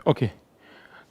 Okay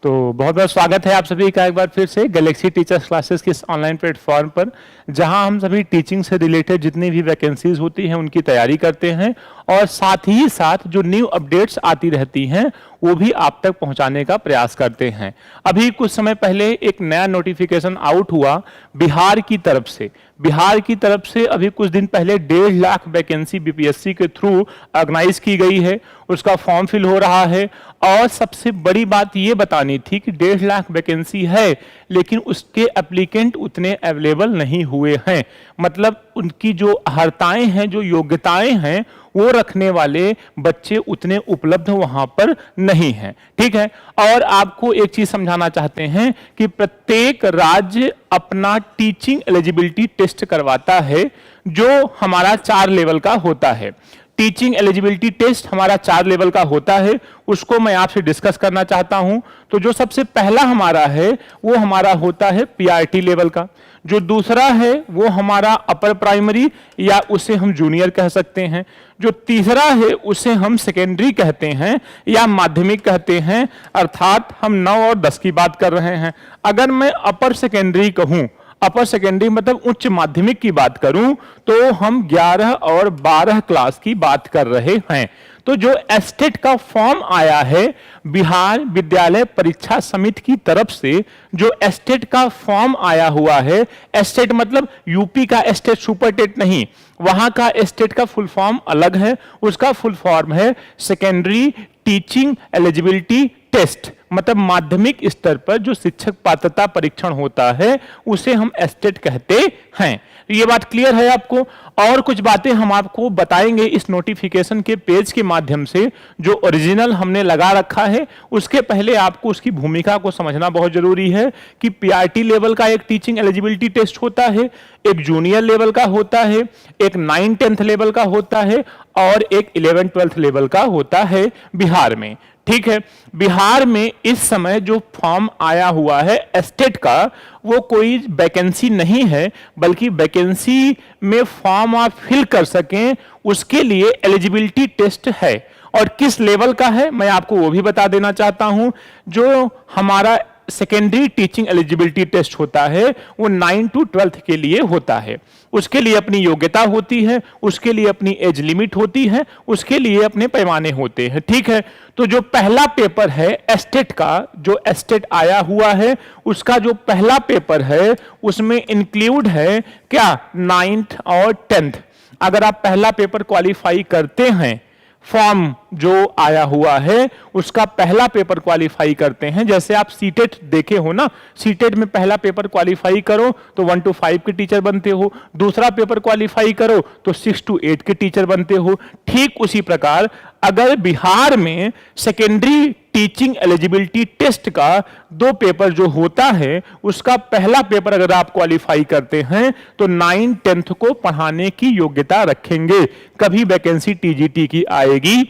तो बहुत बहुत स्वागत है आप सभी का एक बार फिर से गैलेक्सी टीचर्स क्लासेस के इस ऑनलाइन प्लेटफॉर्म पर, जहां हम सभी टीचिंग से रिलेटेड जितनी भी वैकेंसीज होती हैं उनकी तैयारी करते हैं और साथ ही साथ जो न्यू अपडेट्स आती रहती हैं वो भी आप तक पहुंचाने का प्रयास करते हैं। अभी कुछ समय पहले एक नया नोटिफिकेशन आउट हुआ बिहार की तरफ से। बिहार की तरफ से अभी कुछ दिन पहले 1.5 लाख वैकेंसी बीपीएससी के थ्रू ऑर्गेनाइज की गई है, उसका फॉर्म फिल हो रहा है। और सबसे बड़ी बात ये बतानी थी कि 1.5 लाख वैकेंसी है लेकिन उसके एप्लीकेंट उतने अवेलेबल नहीं हुए हैं, मतलब उनकी जो अर्हताएं हैं, जो योग्यताएं हैं वो रखने वाले बच्चे उतने उपलब्ध वहां पर नहीं हैं। ठीक है, और आपको एक चीज समझाना चाहते हैं कि प्रत्येक राज्य अपना टीचिंग एलिजिबिलिटी टेस्ट करवाता है जो हमारा 4 लेवल का होता है। टीचिंग एलिजिबिलिटी टेस्ट हमारा 4 लेवल का होता है, उसको मैं आपसे डिस्कस करना चाहता हूं। तो जो सबसे पहला हमारा है वो हमारा होता है पीआरटी लेवल का, जो दूसरा है वो हमारा अपर प्राइमरी या उसे हम जूनियर कह सकते हैं, जो तीसरा है उसे हम सेकेंडरी कहते हैं या माध्यमिक कहते हैं, अर्थात हम 9 और 10 की बात कर रहे हैं। अगर मैं अपर सेकेंडरी कहूं, अपर सेकेंडरी मतलब उच्च माध्यमिक की बात करूं, तो हम 11 और 12 क्लास की बात कर रहे हैं। तो जो एस्टेट का फॉर्म आया है बिहार विद्यालय परीक्षा समिति की तरफ से, जो एस्टेट का फॉर्म आया हुआ है, एस्टेट मतलब यूपी का एस्टेट सुपरटेट नहीं, वहां का एस्टेट का फुल फॉर्म अलग है, उसका फुल फॉर्म है सेकेंडरी टीचिंग एलिजिबिलिटी टेस्ट, मतलब माध्यमिक स्तर पर जो शिक्षक पात्रता परीक्षण होता है उसे हम एस्टेट कहते हैं। ये बात क्लियर है आपको? और कुछ बातें हम आपको बताएंगे इस नोटिफिकेशन के पेज के माध्यम से जो ओरिजिनल हमने लगा रखा है। उसके पहले आपको उसकी भूमिका को समझना बहुत जरूरी है कि पीआरटी लेवल का एक टीचिंग एलिजिबिलिटी टेस्ट होता है, एक जूनियर लेवल का होता है, एक 9-10th लेवल का होता है और एक 11-12th लेवल का होता है बिहार में। ठीक है, बिहार में इस समय जो फॉर्म आया हुआ है एस्टेट का, वो कोई वैकेंसी नहीं है, बल्कि वैकेंसी में फॉर्म आप फिल कर सकें उसके लिए एलिजिबिलिटी टेस्ट है। और किस लेवल का है मैं आपको वो भी बता देना चाहता हूं। जो हमारा सेकेंडरी टीचिंग एलिजिबिलिटी टेस्ट होता है वो 9 to 12th के लिए होता है, उसके लिए अपनी योग्यता होती है, उसके लिए अपनी एज लिमिट होती है, उसके लिए अपने पैमाने होते हैं। ठीक है, तो जो पहला पेपर है एस्टेट का, जो एस्टेट आया हुआ है उसका जो पहला पेपर है उसमें इंक्लूड है क्या 9th और 10th। अगर आप पहला पेपर क्वालिफाई करते हैं, फॉर्म जो आया हुआ है उसका पहला पेपर क्वालिफाई करते हैं, जैसे आप सीटेट देखे हो ना, सीटेट में पहला पेपर क्वालिफाई करो तो 1 to 5 के टीचर बनते हो, दूसरा पेपर क्वालिफाई करो तो 6 to 8 के टीचर बनते हो। ठीक उसी प्रकार अगर बिहार में सेकेंडरी टीचिंग एलिजिबिलिटी टेस्ट का 2 पेपर जो होता है उसका पहला पेपर अगर आप क्वालिफाई करते हैं तो 9-10th को पढ़ाने की योग्यता रखेंगे। कभी वैकेंसी टीजीटी की आएगी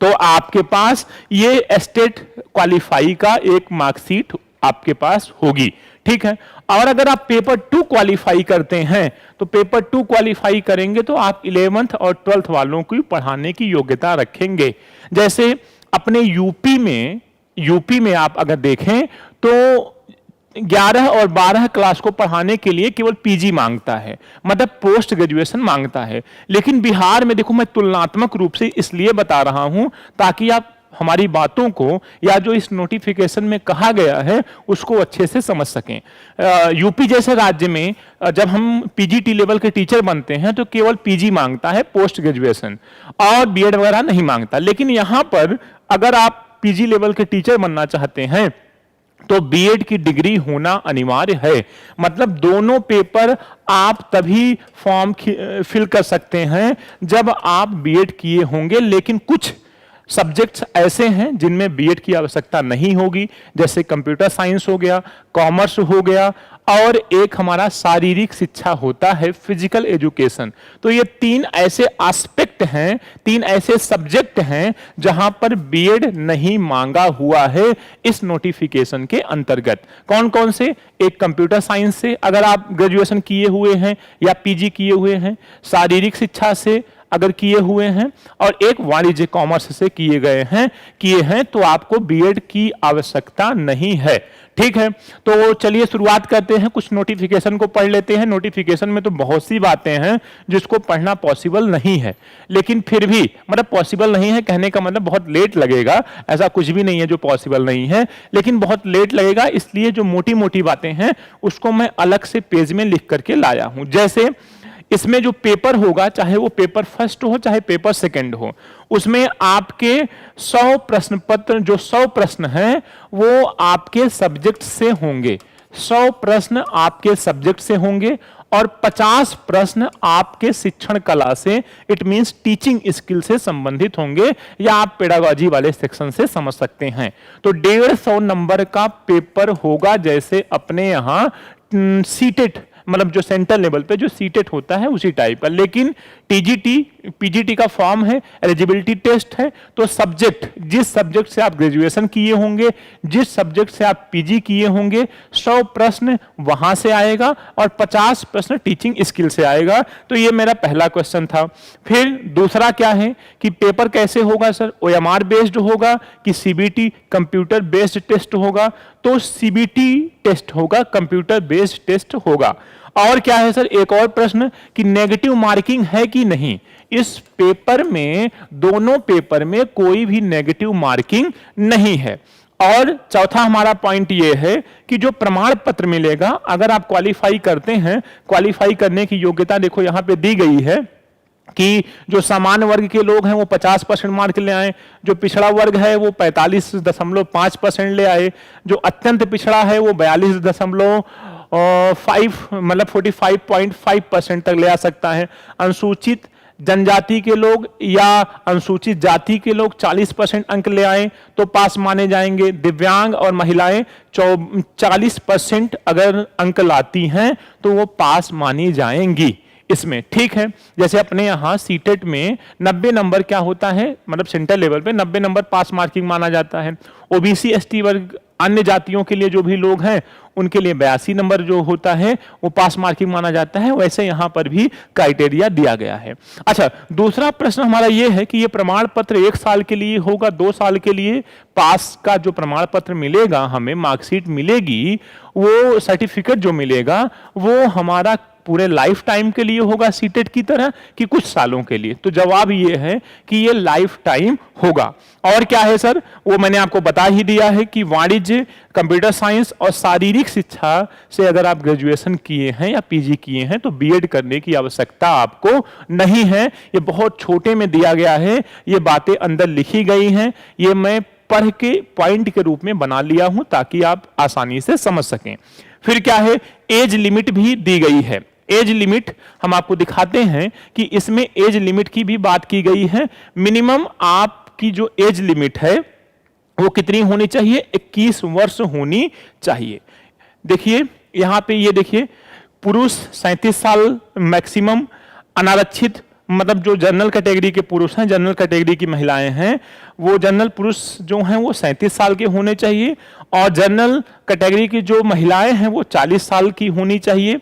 तो आपके पास ये एस्टेट क्वालिफाई का एक मार्कशीट आपके पास होगी। ठीक है, और अगर आप पेपर 2 क्वालिफाई करते हैं तो पेपर 2 क्वालिफाई करेंगे तो आप 11th और 12th वालों को पढ़ाने की योग्यता रखेंगे। जैसे अपने यूपी में आप अगर देखें तो 11 और 12 क्लास को पढ़ाने के लिए केवल पीजी मांगता है, मतलब पोस्ट ग्रेजुएशन मांगता है। लेकिन बिहार में देखो, मैं तुलनात्मक रूप से इसलिए बता रहा हूं ताकि आप हमारी बातों को या जो इस नोटिफिकेशन में कहा गया है उसको अच्छे से समझ सकें। यूपी जैसे राज्य में जब हम पीजीटी लेवल के टीचर बनते हैं तो केवल पीजी मांगता है, पोस्ट ग्रेजुएशन, और बीएड वगैरह नहीं मांगता। लेकिन यहां पर अगर आप पीजी लेवल के टीचर बनना चाहते हैं तो बीएड की डिग्री होना अनिवार्य है, मतलब दोनों पेपर आप तभी फॉर्म फिल कर सकते हैं जब आप बीएड किए होंगे। लेकिन कुछ सब्जेक्ट्स ऐसे हैं जिनमें बीएड की आवश्यकता नहीं होगी, जैसे कंप्यूटर साइंस हो गया, कॉमर्स हो गया, और एक हमारा शारीरिक शिक्षा होता है, फिजिकल एजुकेशन। तो ये 3 ऐसे एस्पेक्ट हैं, 3 ऐसे सब्जेक्ट हैं जहां पर बीएड नहीं मांगा हुआ है इस नोटिफिकेशन के अंतर्गत। कौन कौन से? एक कंप्यूटर साइंस से अगर आप ग्रेजुएशन किए हुए हैं या पीजी किए हुए हैं, शारीरिक शिक्षा से अगर किए हुए हैं और एक वाणिज्य कॉमर्स से किए हैं तो आपको बीएड की आवश्यकता नहीं है। ठीक है, तो चलिए शुरुआत करते हैं, कुछ नोटिफिकेशन को पढ़ लेते हैं। नोटिफिकेशन में तो बहुत सी बातें हैं जिसको पढ़ना पॉसिबल नहीं है, लेकिन फिर भी मतलब पॉसिबल नहीं है कहने का मतलब बहुत लेट लगेगा, ऐसा कुछ भी नहीं है जो पॉसिबल नहीं है, लेकिन बहुत लेट लगेगा, इसलिए जो मोटी मोटी बातें हैं उसको मैं अलग से पेज में लिख करके लाया हूं। जैसे इसमें जो पेपर होगा, चाहे वो पेपर फर्स्ट हो चाहे पेपर सेकंड हो, उसमें आपके 100 प्रश्न पत्र, जो 100 प्रश्न हैं वो आपके सब्जेक्ट से होंगे। 100 प्रश्न आपके सब्जेक्ट से होंगे और 50 प्रश्न आपके शिक्षण कला से, इट मींस टीचिंग स्किल से संबंधित होंगे, या आप पेडागॉजी वाले सेक्शन से समझ सकते हैं। तो 150 नंबर का पेपर होगा, जैसे अपने यहां सीटेट मतलब जो सेंट्रल लेवल पे जो सीटेट होता है उसी टाइप का, लेकिन टीजीटी पीजीटी का फॉर्म है, एलिजिबिलिटी टेस्ट है। तो सब्जेक्ट, जिस सब्जेक्ट से आप ग्रेजुएशन किए होंगे, जिस सब्जेक्ट से आप पीजी किए होंगे, 100 प्रश्न वहां से आएगा और 50 प्रश्न टीचिंग स्किल से आएगा। तो ये मेरा पहला क्वेश्चन था। फिर दूसरा क्या है कि पेपर कैसे होगा सर, ओएमआर बेस्ड होगा कि सीबीटी कंप्यूटर बेस्ड टेस्ट होगा? तो सीबीटी टेस्ट होगा, कंप्यूटर बेस्ड टेस्ट होगा। और क्या है सर, एक और प्रश्न कि नेगेटिव मार्किंग है कि नहीं? इस पेपर में, दोनों पेपर में कोई भी नेगेटिव मार्किंग नहीं है। और चौथा हमारा पॉइंट यह है कि जो प्रमाण पत्र मिलेगा, अगर आप क्वालिफाई करते हैं, क्वालिफाई करने की योग्यता देखो यहां पे दी गई है कि जो सामान्य वर्ग के लोग हैं वो 50% मार्क ले आए, जो पिछड़ा वर्ग है वो 45.5% ले आए, जो अत्यंत पिछड़ा है वो 42.5 मतलब 45.5% तक ले आ सकता है। अनुसूचित जनजाति के लोग या अनुसूचित जाति के लोग 40% अंक ले आए तो पास माने जाएंगे। दिव्यांग और महिलाएं 40% अगर अंक लाती हैं तो वो पास मानी जाएंगी इसमें। ठीक है, जैसे अपने यहां सीटेट में 90 नंबर क्या होता है, मतलब सेंट्रल लेवल पे 90 नंबर पास मार्किंग माना जाता है। ओबीसी एसटी वर्ग, अन्य जातियों के लिए जो भी लोग हैं उनके लिए 82 नंबर जो होता है वो पास मार्किंग माना जाता है। वैसे यहां पर भी क्राइटेरिया दिया गया है। अच्छा, दूसरा प्रश्न हमारा ये है कि ये प्रमाण पत्र 1 साल के लिए होगा, 2 साल के लिए? पास का जो प्रमाण पत्र मिलेगा, हमें मार्कशीट मिलेगी, वो सर्टिफिकेट जो मिलेगा वो हमारा पूरे लाइफ टाइम के लिए होगा सीटेट की तरह कि कुछ सालों के लिए? तो जवाब ये है कि ये लाइफ टाइम होगा। और क्या है सर, वो मैंने आपको बता ही दिया है कि वाणिज्य, कंप्यूटर साइंस और शारीरिक शिक्षा से अगर आप ग्रेजुएशन किए हैं या पीजी किए हैं तो बीएड करने की आवश्यकता आपको नहीं है। ये बहुत छोटे में दिया गया है, ये बातें अंदर लिखी गई हैं, ये मैं पढ़ के पॉइंट के रूप में बना लिया हूं ताकि आप आसानी से समझ सकें। फिर क्या है, एज लिमिट भी दी गई है। एज लिमिट हम आपको दिखाते हैं कि इसमें एज लिमिट की भी बात की गई है। मिनिमम आपकी जो एज लिमिट है वो कितनी होनी चाहिए? 21 वर्ष होनी चाहिए। देखिए यहां पे, ये देखिए, पुरुष 37 साल मैक्सिमम, अनारक्षित मतलब जो जनरल कैटेगरी के पुरुष हैं, जनरल कैटेगरी की महिलाएं हैं, वो जनरल पुरुष जो हैं वो 37 साल के होने चाहिए, और जनरल कैटेगरी की जो महिलाएं हैं वो 40 साल की होनी चाहिए।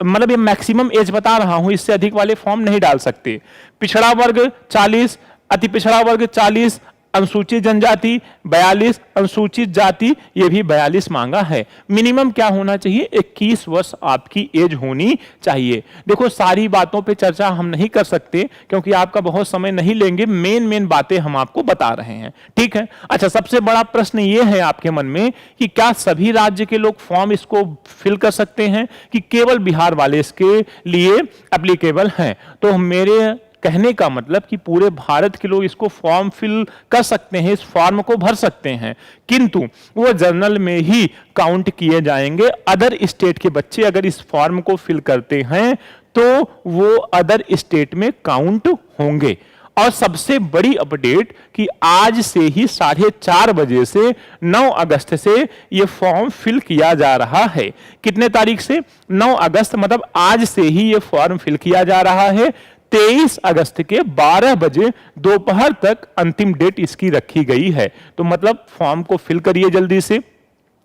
मतलब ये मैक्सिमम एज बता रहा हूं, इससे अधिक वाले फॉर्म नहीं डाल सकते। पिछड़ा वर्ग 40, अति पिछड़ा वर्ग 40, अनुसूचित जनजाति 42, अनुसूचित जाति ये भी 42 मांगा है। मिनिमम क्या होना चाहिए? 21 वर्ष आपकी एज होनी चाहिए। देखो सारी बातों पे चर्चा हम नहीं कर सकते क्योंकि आपका बहुत समय नहीं लेंगे, मेन बातें हम आपको बता रहे हैं। ठीक है, अच्छा, सबसे बड़ा प्रश्न ये है आपके मन में कि क्या सभी राज्य के लोग फॉर्म इसको फिल कर सकते हैं कि केवल बिहार वाले इसके लिए एप्लीकेबल हैं? तो मेरे कहने का मतलब कि पूरे भारत के लोग इसको फॉर्म फिल कर सकते हैं, इस फॉर्म को भर सकते हैं, किंतु वो जनरल में ही काउंट किए जाएंगे। अदर स्टेट के बच्चे अगर इस फॉर्म को फिल करते हैं तो वो अदर स्टेट में काउंट होंगे। और सबसे बड़ी अपडेट कि आज से ही 4:30 बजे से 9 अगस्त से ये फॉर्म फिल किया जा रहा है। कितने तारीख से? 9 अगस्त, मतलब आज से ही ये फॉर्म फिल किया जा रहा है। 23 अगस्त के 12 बजे दोपहर तक अंतिम डेट इसकी रखी गई है। तो मतलब फॉर्म को फिल करिए जल्दी से।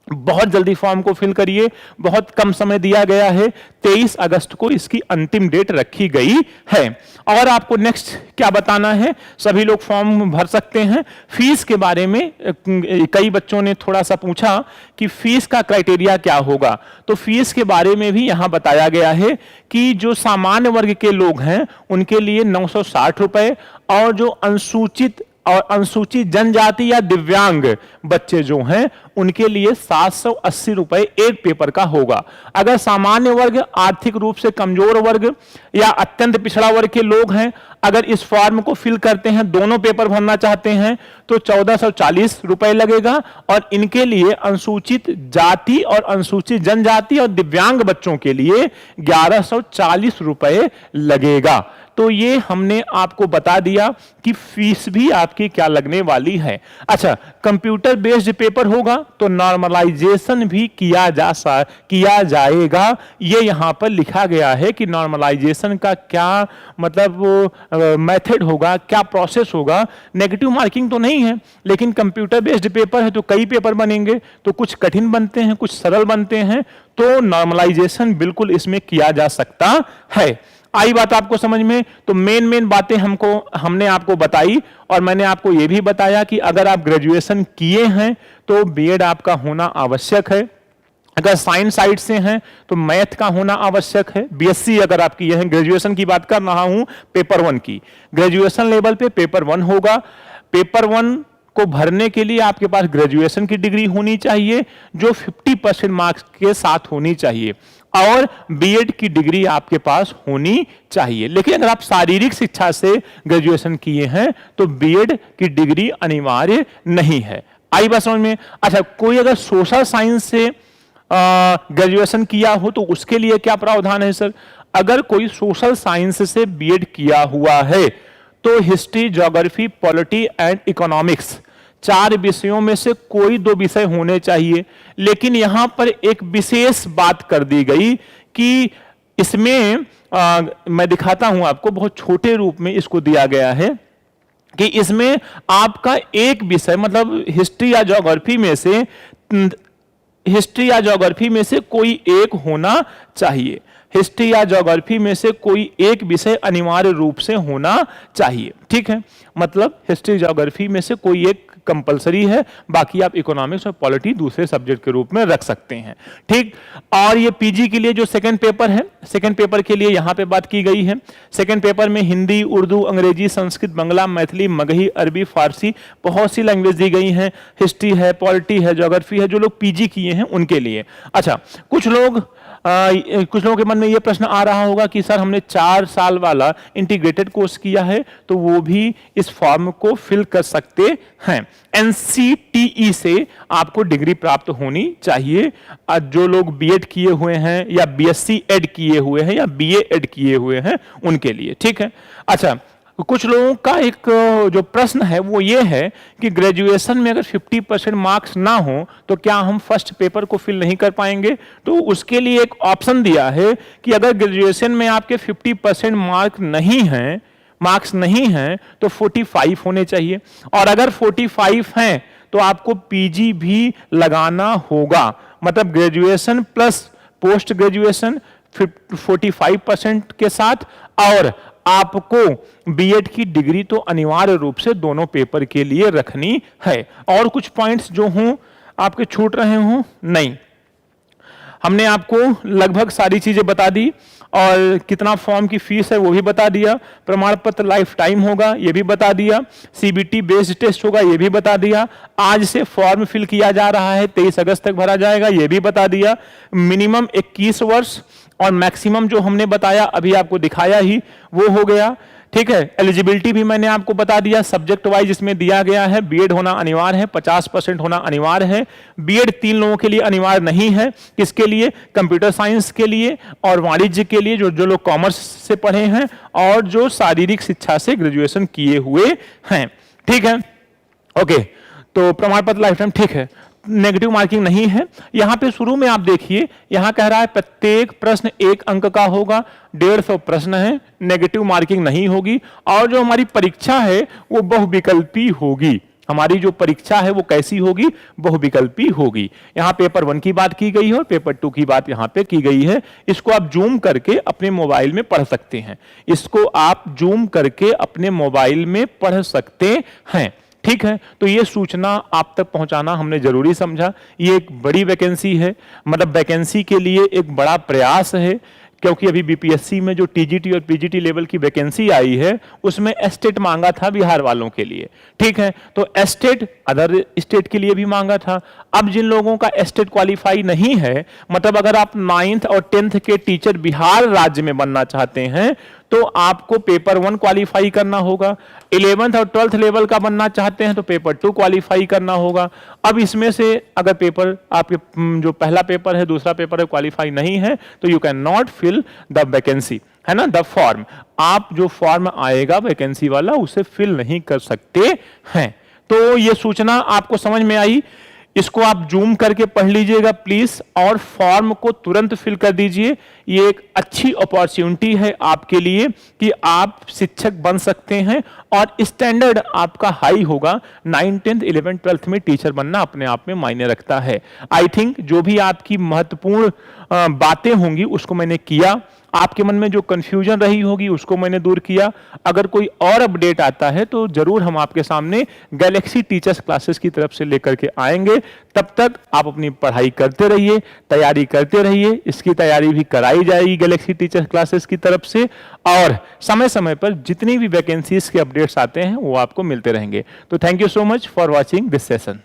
बहुत जल्दी फॉर्म को फिल करिए, बहुत कम समय दिया गया है, 23 अगस्त को इसकी अंतिम डेट रखी गई है। और आपको नेक्स्ट क्या बताना है, सभी लोग फॉर्म भर सकते हैं। फीस के बारे में कई बच्चों ने थोड़ा सा पूछा कि फीस का क्राइटेरिया क्या होगा, तो फीस के बारे में भी यहां बताया गया है कि जो सामान्य वर्ग के लोग हैं उनके लिए 960 रुपए, और जो अनुसूचित जनजाति या दिव्यांग बच्चे जो हैं उनके लिए 780 रुपए एक पेपर का होगा। अगर सामान्य वर्ग, आर्थिक रूप से कमजोर वर्ग या अत्यंत पिछड़ा वर्ग के लोग हैं, अगर इस फॉर्म को फिल करते हैं, दोनों पेपर भरना चाहते हैं, तो 1440 रुपए लगेगा। और इनके लिए अनुसूचित जाति और अनुसूचित जनजाति और दिव्यांग बच्चों के लिए 1140 रुपए लगेगा। तो ये हमने आपको बता दिया कि फीस भी आपकी क्या लगने वाली है। अच्छा, कंप्यूटर बेस्ड पेपर होगा तो नॉर्मलाइजेशन भी किया जाएगा। ये यहां पर लिखा गया है कि नॉर्मलाइजेशन का क्या मतलब मेथड होगा, क्या प्रोसेस होगा। नेगेटिव मार्किंग तो नहीं है, लेकिन कंप्यूटर बेस्ड पेपर है तो कई पेपर बनेंगे, तो कुछ कठिन बनते हैं, कुछ सरल बनते हैं, तो नॉर्मलाइजेशन बिल्कुल इसमें किया जा सकता है। आई बात आपको समझ में? तो मेन बातें हमने आपको बताई, और मैंने आपको यह भी बताया कि अगर आप ग्रेजुएशन किए हैं तो बीएड आपका होना आवश्यक है। अगर साइंस साइड से हैं तो मैथ का होना आवश्यक है। बीएससी अगर आप किए हैं, ग्रेजुएशन की बात कर रहा हूं, पेपर 1 की, ग्रेजुएशन लेवल पे पेपर 1 होगा। पेपर 1 को भरने के लिए आपके पास ग्रेजुएशन की डिग्री होनी चाहिए जो 50% मार्क्स के साथ होनी चाहिए, और बीएड की डिग्री आपके पास होनी चाहिए। लेकिन अगर आप शारीरिक शिक्षा से ग्रेजुएशन किए हैं तो बीएड की डिग्री अनिवार्य नहीं है। आई बात समझ में? अच्छा, कोई अगर सोशल साइंस से ग्रेजुएशन किया हो तो उसके लिए क्या प्रावधान है सर? अगर कोई सोशल साइंस से बीएड किया हुआ है तो history, geography, polity and economics 4 विषयों में से कोई 2 विषय होने चाहिए। लेकिन यहां पर एक विशेष बात कर दी गई कि इसमें मैं दिखाता हूं आपको, बहुत छोटे रूप में इसको दिया गया है कि इसमें आपका एक विषय मतलब हिस्ट्री या ज्योग्राफी में से कोई एक होना चाहिए। हिस्ट्री या ज्योग्राफी में से कोई एक विषय अनिवार्य रूप से होना चाहिए। ठीक है, मतलब हिस्ट्री ज्योग्राफी में से कोई एक कंपलसरी है, बाकी आप इकोनॉमिक्स और पॉलिटी दूसरे सब्जेक्ट के रूप में रख सकते हैं। ठीक, और ये पीजी के लिए जो सेकंड पेपर है, सेकंड पेपर के लिए यहां पे बात की गई है। सेकंड पेपर में हिंदी, उर्दू, अंग्रेजी, संस्कृत, बंगला, मैथिली, मगही, अरबी, फारसी, बहुत सी लैंग्वेज दी गई हैं। हिस्ट्री है, पॉलिटी है, ज्योग्राफी है, जो लोग पीजी किए हैं उनके लिए। अच्छा, कुछ लोगों के मन में यह प्रश्न आ रहा होगा कि सर हमने 4 साल वाला इंटीग्रेटेड कोर्स किया है तो वो भी इस फॉर्म को फिल कर सकते हैं। एनसीटीई से आपको डिग्री प्राप्त होनी चाहिए। जो लोग बीएड किए हुए हैं या बीएससी एड किए हुए हैं या बीए एड किए हुए हैं उनके लिए। ठीक है। अच्छा, कुछ लोगों का एक जो प्रश्न है वो ये है कि ग्रेजुएशन में अगर 50% मार्क्स ना हो तो क्या हम फर्स्ट पेपर को फिल नहीं कर पाएंगे? तो उसके लिए एक ऑप्शन दिया है कि अगर ग्रेजुएशन में आपके 50% मार्क्स नहीं हैं तो 45 होने चाहिए, और अगर 45 हैं तो आपको पीजी भी लगाना होगा। मतलब ग्रेजुएशन प्लस पोस्ट ग्रेजुएशन 45% के साथ, और आपको बीएड की डिग्री तो अनिवार्य रूप से दोनों पेपर के लिए रखनी है। और कुछ पॉइंट्स जो हों आपके छूट रहे हों? नहीं, हमने आपको लगभग सारी चीजें बता दी, और कितना फॉर्म की फीस है वो भी बता दिया। प्रमाण पत्र लाइफ टाइम होगा ये भी बता दिया। सीबीटी बेस्ड टेस्ट होगा ये भी बता दिया। आज से फॉर्म फिल किया जा रहा है, 23 अगस्त तक भरा जाएगा ये भी बता दिया। मिनिमम 21 वर्ष और मैक्सिमम जो हमने बताया अभी आपको दिखाया ही वो हो गया। ठीक है। एलिजिबिलिटी भी मैंने आपको बता दिया, सब्जेक्ट वाइज इसमें दिया गया है। बीएड होना अनिवार्य है, 50% होना अनिवार्य है। बीएड 3 लोगों के लिए अनिवार्य नहीं है। किसके लिए? कंप्यूटर साइंस के लिए और वाणिज्य के लिए, जो लोग कॉमर्स से पढ़े हैं और जो शारीरिक शिक्षा से ग्रेजुएशन किए हुए हैं। ठीक है, ओके। तो प्रमाण पत्र लाइफ टाइम, ठीक है। नेगेटिव मार्किंग नहीं है। यहां पे शुरू में आप देखिए, यहां कह रहा है प्रत्येक प्रश्न 1 अंक का होगा। 150 प्रश्न है, नेगेटिव मार्किंग नहीं होगी। और जो हमारी परीक्षा है वो बहुविकल्पी होगी। हमारी जो परीक्षा है वो कैसी होगी, बहुविकल्पी होगी। यहाँ पेपर 1 की बात की गई है और पेपर 2 की बात यहाँ पे की गई है। इसको आप जूम करके अपने मोबाइल में पढ़ सकते हैं, इसको आप जूम करके अपने मोबाइल में पढ़ सकते हैं। ठीक है, तो ये सूचना आप तक पहुंचाना हमने जरूरी समझा। ये एक बड़ी वैकेंसी है, मतलब वैकेंसी के लिए एक बड़ा प्रयास है, क्योंकि अभी बीपीएससी में जो टीजीटी और पीजीटी लेवल की वैकेंसी आई है उसमें एस्टेट मांगा था बिहार वालों के लिए। ठीक है, तो एस्टेट अदर स्टेट के लिए भी मांगा था। अब जिन लोगों का एस्टेट क्वालिफाई नहीं है, मतलब अगर आप 9th और 10th के टीचर बिहार राज्य में बनना चाहते हैं तो आपको पेपर 1 क्वालिफाई करना होगा। 11th और 12th लेवल का बनना चाहते हैं तो पेपर 2 क्वालिफाई करना होगा। अब इसमें से अगर पेपर आपके जो पहला पेपर है, दूसरा पेपर है, क्वालिफाई नहीं है तो you can not fill the vacancy, है ना, द फॉर्म। आप जो फॉर्म आएगा वैकेंसी वाला उसे फिल नहीं कर सकते हैं। तो ये सूचना आपको समझ में आई, इसको आप जूम करके पढ़ लीजिएगा प्लीज, और फॉर्म को तुरंत फिल कर दीजिए। ये एक अच्छी अपॉर्चुनिटी है आपके लिए कि आप शिक्षक बन सकते हैं और स्टैंडर्ड आपका हाई होगा। 9, 10, 11, 12th में टीचर बनना अपने आप में मायने रखता है। आई थिंक जो भी आपकी महत्वपूर्ण बातें होंगी उसको मैंने किया, आपके मन में जो कंफ्यूजन रही होगी उसको मैंने दूर किया। अगर कोई और अपडेट आता है तो जरूर हम आपके सामने गैलेक्सी टीचर्स क्लासेस की तरफ से लेकर के आएंगे। तब तक आप अपनी पढ़ाई करते रहिए, तैयारी करते रहिए। इसकी तैयारी भी कराई जाएगी गैलेक्सी टीचर्स क्लासेस की तरफ से, और समय समय पर जितनी भी वैकेंसीज के अपडेट्स आते हैं वो आपको मिलते रहेंगे। तो thank you so much for watching this session.